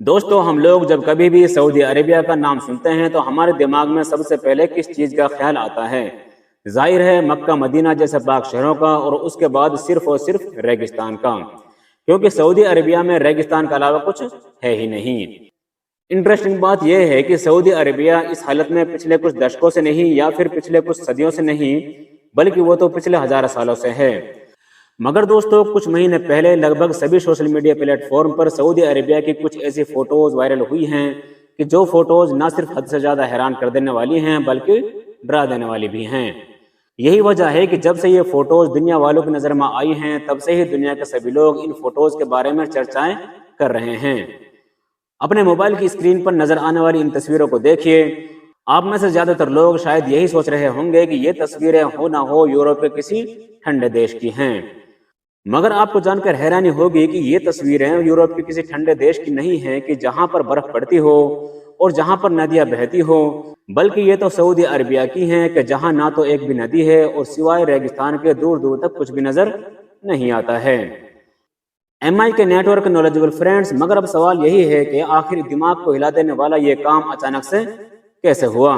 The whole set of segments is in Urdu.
دوستو ہم لوگ جب کبھی بھی سعودی عربیہ کا نام سنتے ہیں تو ہمارے دماغ میں سب سے پہلے کس چیز کا خیال آتا ہے؟ ظاہر ہے مکہ مدینہ جیسے پاک شہروں کا، اور اس کے بعد صرف اور صرف ریگستان کا، کیونکہ سعودی عربیہ میں ریگستان کے علاوہ کچھ ہے ہی نہیں۔ انٹرسٹنگ بات یہ ہے کہ سعودی عربیہ اس حالت میں پچھلے کچھ دشکوں سے نہیں یا پھر پچھلے کچھ صدیوں سے نہیں، بلکہ وہ تو پچھلے ہزار سالوں سے ہے۔ مگر دوستو کچھ مہینے پہلے لگ بھگ سبھی سوشل میڈیا پلیٹ فارم پر سعودی عربیہ کی کچھ ایسی فوٹوز وائرل ہوئی ہیں کہ جو فوٹوز نہ صرف حد سے زیادہ حیران کر دینے والی ہیں بلکہ ڈرا دینے والی بھی ہیں۔ یہی وجہ ہے کہ جب سے یہ فوٹوز دنیا والوں کی نظر میں آئی ہیں تب سے ہی دنیا کے سبھی لوگ ان فوٹوز کے بارے میں چرچائیں کر رہے ہیں۔ اپنے موبائل کی اسکرین پر نظر آنے والی ان تصویروں کو دیکھیے۔ آپ میں سے زیادہ تر لوگ شاید یہی سوچ رہے ہوں گے کہ یہ تصویریں ہو نہ ہو یورپ کے کسی ٹھنڈے دیش کی ہیں، مگر آپ کو جان کر حیرانی ہوگی کہ یہ تصویریں یورپ کے کسی ٹھنڈے دیش کی نہیں ہیں کہ جہاں پر برف پڑتی ہو اور جہاں پر ندیاں بہتی ہو، بلکہ یہ تو سعودی عربیہ کی ہیں کہ جہاں نہ تو ایک بھی ندی ہے اور سوائے ریگستان کے دور دور تک کچھ بھی نظر نہیں آتا ہے۔ ایم آئی کے نیٹ ورک نالجبل فرینڈز، مگر اب سوال یہی ہے کہ آخر دماغ کو ہلا دینے والا یہ کام اچانک سے کیسے ہوا؟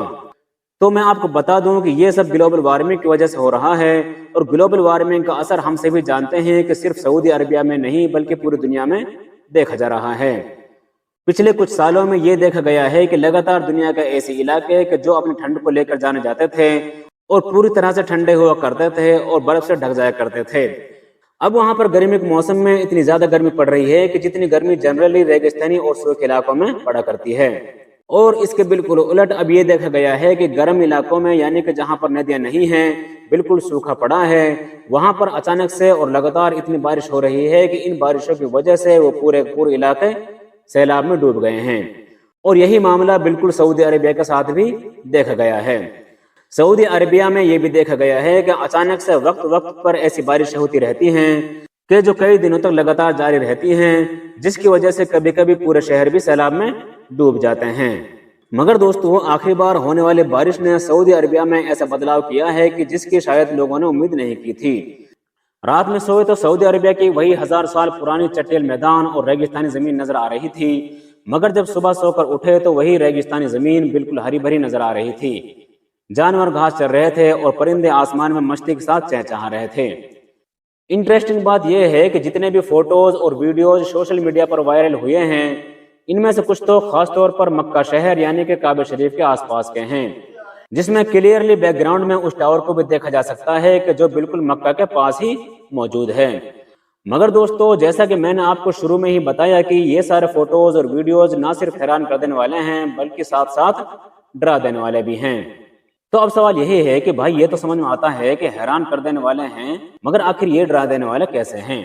تو میں آپ کو بتا دوں کہ یہ سب گلوبل وارمنگ کی وجہ سے ہو رہا ہے، اور گلوبل وارمنگ کا اثر ہم سے بھی جانتے ہیں کہ صرف سعودی عربیہ میں نہیں بلکہ پوری دنیا میں دیکھا جا رہا ہے۔ پچھلے کچھ سالوں میں یہ دیکھا گیا ہے کہ لگاتار دنیا کے ایسے علاقے کہ جو اپنی ٹھنڈ کو لے کر جانے جاتے تھے اور پوری طرح سے ٹھنڈے ہوا کرتے تھے اور برف سے ڈھک جایا کرتے تھے، اب وہاں پر گرمی کے موسم میں اتنی زیادہ گرمی پڑ رہی ہے کہ جتنی گرمی جنرلی ریگستانی اور سوکھے علاقوں میں پڑا کرتی ہے۔ اور اس کے بالکل الٹ اب یہ دیکھا گیا ہے کہ گرم علاقوں میں یعنی کہ جہاں پر ندیاں نہیں ہیں، بالکل سوکھا پڑا ہے، وہاں پر اچانک سے اور لگاتار اتنی بارش ہو رہی ہے کہ ان بارشوں کی وجہ سے وہ پورے علاقے سیلاب میں ڈوب گئے ہیں۔ اور یہی معاملہ بالکل سعودی عربیہ کے ساتھ بھی دیکھا گیا ہے۔ سعودی عربیہ میں یہ بھی دیکھا گیا ہے کہ اچانک سے وقت وقت پر ایسی بارشیں ہوتی رہتی ہیں کہ جو کئی دنوں تک لگاتار جاری رہتی ہیں، جس کی وجہ سے کبھی کبھی پورے شہر بھی سیلاب میں ڈوب جاتے ہیں۔ مگر دوستو آخری بار ہونے والی بارش نے سعودی عربیہ میں ایسا بدلاؤ کیا ہے کہ جس کی شاید لوگوں نے امید نہیں کی تھی۔ رات میں سوئے تو سعودی عربیہ کی وہی 1000 سال پرانی چٹیل میدان اور ریگستانی زمین نظر آ رہی تھی، مگر جب صبح سو کر اٹھے تو وہی ریگستانی زمین بالکل ہری بھری نظر آ رہی تھی۔ جانور گھاس چر رہے تھے اور پرندے آسمان میں مستی کے ساتھ چہچہا رہے تھے۔ انٹرسٹنگ بات یہ ہے کہ جتنے بھی فوٹوز اور ویڈیوز سوشل میڈیا پر وائرل ہوئے ہیں، ان میں سے کچھ تو خاص طور پر مکہ شہر یعنی کہ کعبہ شریف کے آس پاس کے ہیں، جس میں کلیئرلی بیک گراؤنڈ میں اس ٹاور کو بھی دیکھا جا سکتا ہے کہ جو بالکل مکہ کے پاس ہی موجود ہے۔ مگر دوستو جیسا کہ میں نے آپ کو شروع میں ہی بتایا کہ یہ سارے فوٹوز اور ویڈیوز نہ صرف حیران کر دینے والے ہیں بلکہ ساتھ ساتھ ڈرا دینے والے بھی ہیں۔ تو اب سوال یہی ہے کہ بھائی یہ تو سمجھ میں آتا ہے کہ حیران کر دینے والے ہیں، مگر آخر یہ ڈرا دینے والے کیسے ہیں؟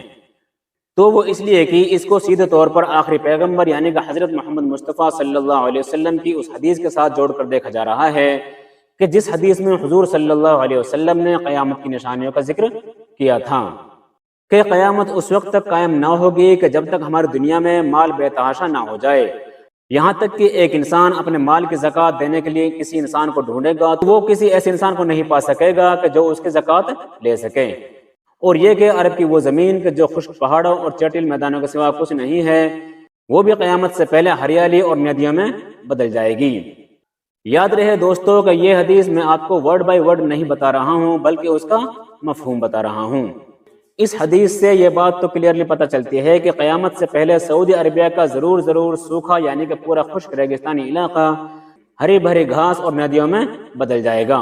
تو وہ اس لیے کہ اس کو سیدھے طور پر آخری پیغمبر یعنی کہ حضرت محمد مصطفیٰ صلی اللہ علیہ وسلم کی اس حدیث کے ساتھ جوڑ کر دیکھا جا رہا ہے کہ جس حدیث میں حضور صلی اللہ علیہ وسلم نے قیامت کی نشانیوں کا ذکر کیا تھا کہ قیامت اس وقت تک قائم نہ ہوگی کہ جب تک ہماری دنیا میں مال بے تحاشا نہ ہو جائے، یہاں تک کہ ایک انسان اپنے مال کی زکوٰۃ دینے کے لیے کسی انسان کو ڈھونڈے گا تو وہ کسی ایسے انسان کو نہیں پا سکے گا کہ جو اس کی زکوٰۃ لے سکے۔ اور یہ کہ عرب کی وہ زمین کہ جو خشک پہاڑوں اور چٹیل میدانوں کے سوا کچھ نہیں ہے، وہ بھی قیامت سے پہلے ہریالی اور ندیوں میں بدل جائے گی۔ یاد رہے دوستو کہ یہ حدیث میں آپ کو ورڈ بائی ورڈ نہیں بتا رہا ہوں بلکہ اس کا مفہوم بتا رہا ہوں۔ اس حدیث سے یہ بات تو کلیئرلی پتہ چلتی ہے کہ قیامت سے پہلے سعودی عربیہ کا ضرور سوکھا یعنی کہ پورا خشک ریگستانی علاقہ ہری بھری گھاس اور ندیوں میں بدل جائے گا۔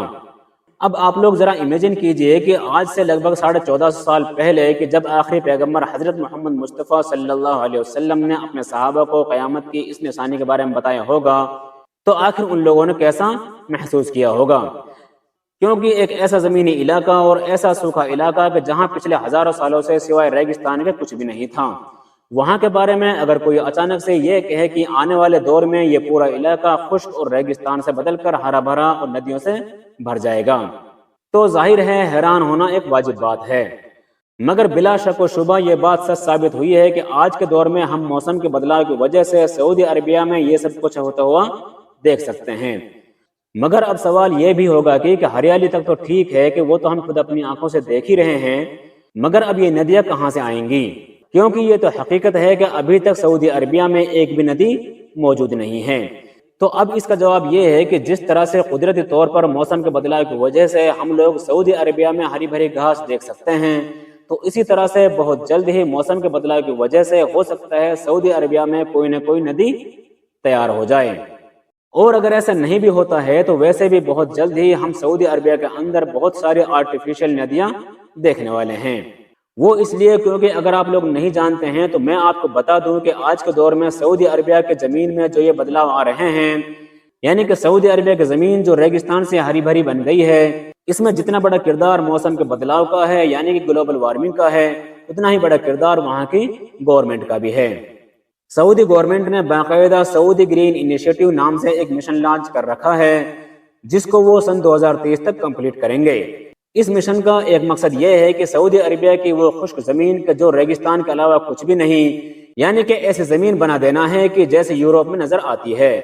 اب آپ لوگ ذرا امیجن کیجئے کہ آج سے لگ بھگ 1450 سال پہلے کہ جب آخری پیغمبر حضرت محمد مصطفیٰ صلی اللہ علیہ وسلم نے اپنے صحابہ کو قیامت کی اس نشانی کے بارے میں بتایا ہوگا تو آخر ان لوگوں نے کیسا محسوس کیا ہوگا؟ کیونکہ ایک ایسا زمینی علاقہ اور ایسا سوکھا علاقہ کہ جہاں پچھلے ہزاروں سالوں سے سوائے ریگستان کے کچھ بھی نہیں تھا، وہاں کے بارے میں اگر کوئی اچانک سے یہ کہے کہ آنے والے دور میں یہ پورا علاقہ خشک اور ریگستان سے بدل کر ہرا بھرا اور ندیوں سے بھر جائے گا تو ظاہر ہے حیران ہونا ایک واجب بات ہے۔ مگر بلا شک و شبہ یہ بات سچ ثابت ہوئی ہے کہ آج کے دور میں ہم موسم کے بدلاؤ کی وجہ سے سعودی عربیہ میں یہ سب کچھ ہوتا ہوا دیکھ سکتے ہیں۔ مگر اب سوال یہ بھی ہوگا کہ ہریالی تک تو ٹھیک ہے کہ وہ تو ہم خود اپنی آنکھوں سے دیکھ ہی رہے ہیں، مگر اب یہ ندیاں کہاں سے آئیں گی؟ کیونکہ یہ تو حقیقت ہے کہ ابھی تک سعودی عربیہ میں ایک بھی ندی موجود نہیں ہے۔ تو اب اس کا جواب یہ ہے کہ جس طرح سے قدرتی طور پر موسم کے بدلاؤ کی وجہ سے ہم لوگ سعودی عربیہ میں ہری بھری گھاس دیکھ سکتے ہیں، تو اسی طرح سے بہت جلد ہی موسم کے بدلاؤ کی وجہ سے ہو سکتا ہے سعودی عربیہ میں کوئی نہ کوئی ندی تیار ہو جائے۔ اور اگر ایسا نہیں بھی ہوتا ہے تو ویسے بھی بہت جلد ہی ہم سعودی عربیہ کے اندر بہت ساری آرٹیفیشل ندیاں دیکھنے والے ہیں۔ وہ اس لیے کیونکہ اگر آپ لوگ نہیں جانتے ہیں تو میں آپ کو بتا دوں کہ آج کے دور میں سعودی عربیہ کے زمین میں جو یہ بدلاؤ آ رہے ہیں، یعنی کہ سعودی عربیہ کی زمین جو ریگستان سے ہری بھری بن گئی ہے، اس میں جتنا بڑا کردار موسم کے بدلاؤ کا ہے یعنی کہ گلوبل وارمنگ کا ہے، اتنا ہی بڑا کردار وہاں کی گورنمنٹ کا بھی ہے۔ سعودی گورنمنٹ نے باقاعدہ سعودی گرین انیشیٹو نام سے ایک مشن لانچ کر رکھا ہے، جس کو وہ سن 2023 تک کمپلیٹ کریں گے۔ اس مشن کا ایک مقصد یہ ہے کہ سعودی عربیہ کی وہ خشک زمین کے جو ریگستان کے علاوہ کچھ بھی نہیں، یعنی کہ ایسی زمین بنا دینا ہے کہ جیسے یورپ میں نظر آتی ہے۔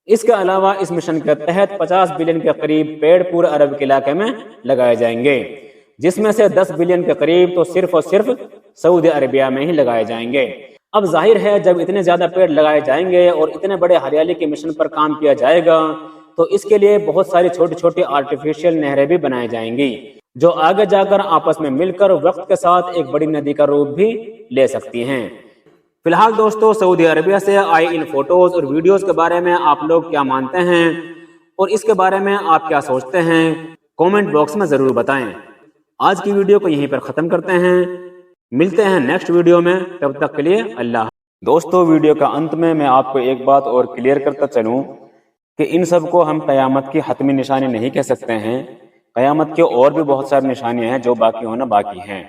اس کے علاوہ اس مشن کے تحت 50 بلین کے قریب پیڑ پورے عرب کے علاقے میں لگائے جائیں گے، جس میں سے 10 بلین کے قریب تو صرف اور صرف سعودی عربیہ میں ہی لگائے جائیں گے۔ اب ظاہر ہے جب اتنے زیادہ پیڑ لگائے جائیں گے اور اتنے بڑے ہریالی کے مشن پر کام کیا جائے گا تو اس کے لیے بہت ساری چھوٹی چھوٹی آرٹیفیشل نہریں بھی بنائی جائیں گی، جو آگے جا کر آپس میں مل کر وقت کے ساتھ ایک بڑی ندی کا روپ بھی لے سکتی ہیں۔ فی الحال دوستو، سعودی عربیہ سے آئی ان فوٹوز اور ویڈیوز کے بارے میں آپ لوگ کیا مانتے ہیں اور اس کے بارے میں آپ کیا سوچتے ہیں، کومنٹ باکس میں ضرور بتائیں۔ آج کی ویڈیو کو یہیں پر ختم کرتے ہیں، ملتے ہیں نیکسٹ ویڈیو میں، تب تک کے لیے اللہ۔ دوستو، ویڈیو کا انت میں آپ کو ایک بات اور کلیئر کرتا چلوں کہ ان سب کو ہم قیامت کی حتمی نشانی نہیں کہہ سکتے ہیں۔ قیامت کے اور بھی بہت ساری نشانیاں ہیں جو باقی ہونا باقی ہیں۔